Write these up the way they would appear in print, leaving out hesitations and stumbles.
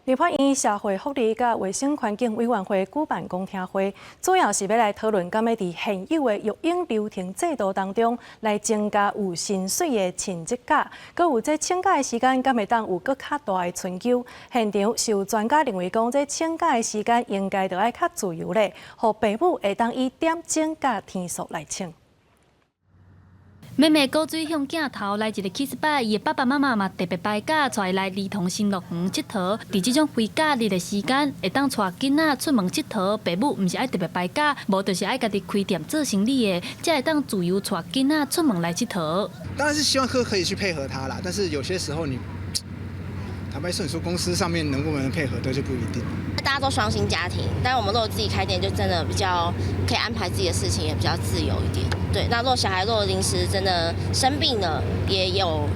立法院社会福利甲卫生环境委员会举办公听会，主要是要来讨论，敢要伫现有的育婴流程制度当中，来增加有薪水的请职假，搁有这请假的时间，敢会当有搁较大的春秋。现场是有专家认为讲，这请假的时间应该就要较自由咧，互父母会当以点钟甲天数来请。 妹妹古水向镜头来一个起司摆，伊的爸爸妈妈嘛特别摆假，带来儿童新乐园佚佗。伫这种非假日的时间，会当带囡仔出门佚佗，父母毋是爱特别摆假，无就是爱家己开店做生意的，才会当自由带囡仔出门来佚佗。当然是希望可以去配合他啦，但是有些时候坦白说，你说公司上面能不能配合的就不一定。大家都双薪家庭，但我们如果自己开店，就真的比较可以安排自己的事情，也比较自由一点。对，那如果小孩临时真的生病了，也有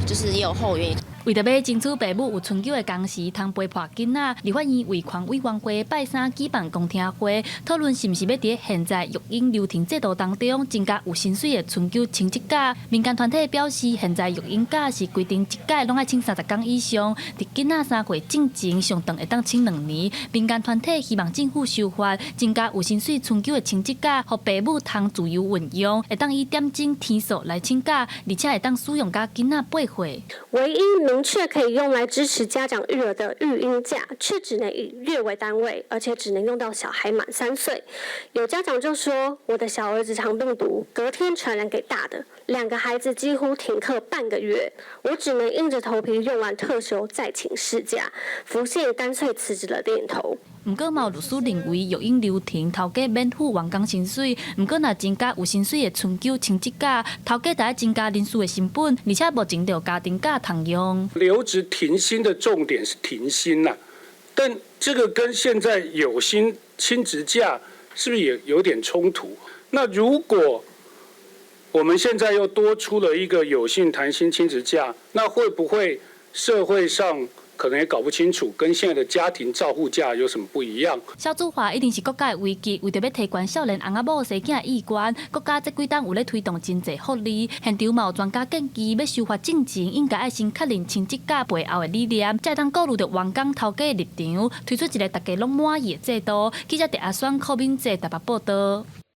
后援。 为着要争取父母有春秋的工时，通陪伴囡仔，立法院卫环委员会拜三举办公听会，讨论是毋是要伫现在育婴流程制度当中增加有薪水的春秋请职假。民间团体表示，现在育婴假是规定一届拢爱请30天以上，伫囡仔3岁进前上长会当请2年。民间团体希望政府修法，增加有薪水春秋的请职假，互父母通自由运用，会当以点钟天数来请假，而且会当使用甲囡仔8岁。唯一明确可以用来支持家长育儿的育婴假，却只能以月为单位，而且只能用到小孩满3岁。有家长就说：“我的小儿子肠病毒，隔天传染给大的，2个孩子几乎停课半个月，我只能硬着头皮用完特休再请事假，浮现干脆辞职的念头。” 不过，有律师认为育婴流程头家免付员工薪水，不过若增加有薪水的春秋请职假，头家就要增加人事的成本，而且目前就有家庭假通用。留职停薪的重点是停薪呐，但这个跟现在有薪亲职假是不是也有点冲突？那如果我们现在又多出了一个有薪弹性亲职假，那会不会社会上？ 可能也搞不清楚，跟现在的家庭照护假有什么不一样？少子化一定是国家的危机，为着要提悬少年翁仔某生囝的意愿，国家这几档有咧推动真济福利。现场嘛有专家建议，要修法进前应该爱先确认亲职假背后的理念，才当顾虑到员工头家的立场，推出一个大家拢满意的制度。记者陈阿选柯敏哲台北报道。